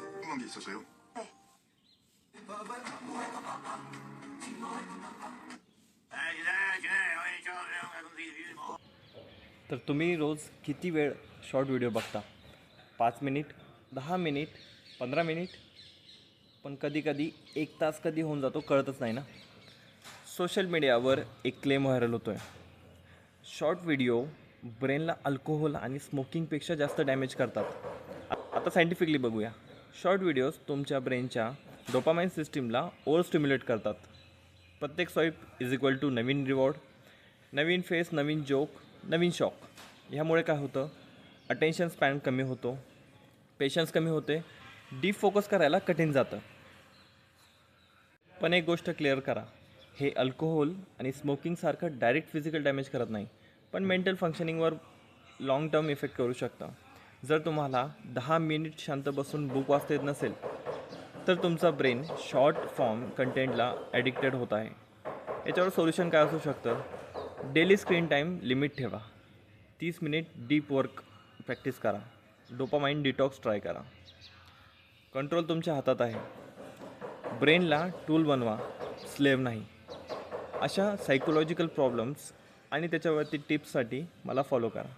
궁금한 게 있어서요. 네. तर तुम्ही रोज किती वेळ शॉर्ट व्हिडिओ बघता? 5 मिनिट, 10 मिनिट, 15 मिनिट, पण कधीकधी 1 तास कधी होऊन जातो कळतच नाही ना. सोशल मीडियावर एक क्लेम व्हायरल होतो आहे. शॉर्ट व्हिडिओ ब्रेनला अल्कोहोल आणि स्मोकिंगपेक्षा जास्त डॅमेज करतात. आता सायंटिफिकली बघूया. शॉर्ट व्हिडिओज तुमच्या ब्रेनच्या डोपामाइन सिस्टीमला ओव्हर स्टिम्युलेट करतात. प्रत्येक स्वाईप इज इक्वल टू नवीन रिवॉर्ड, नवीन फेस, नवीन जोक, नवीन शॉक. ह्यामुळे काय होतं? अटेन्शन स्पॅन कमी होतो, पेशन्स कमी होते, डीप फोकस करायला कठीण जातं. पण एक गोष्ट क्लिअर करा, हे अल्कोहोल आणि स्मोकिंगसारखं डायरेक्ट फिजिकल डॅमेज करत नाही, पण मेंटल फंक्शनिंगवर लाँग टर्म इफेक्ट करू शकतं. जर तुम्हाला 10 मिनिट शांत बसून बुक वाचता येत नसेल, तर तुमचा ब्रेन शॉर्ट फॉर्म कंटेंटला ॲडिक्टेड होत आहे. याच्यावर सोल्युशन काय असू शकतं? डेली स्क्रीन टाईम लिमिट ठेवा. 30 मिनिट डीप वर्क प्रॅक्टिस करा. डोपामाइन डिटॉक्स ट्राय करा. कंट्रोल तुमच्या हातात आहे. ब्रेनला टूल बनवा, स्लेव्ह नाही. अशा सायकोलॉजिकल प्रॉब्लेम्स आणि त्याच्यावरती टिप्ससाठी मला फॉलो करा.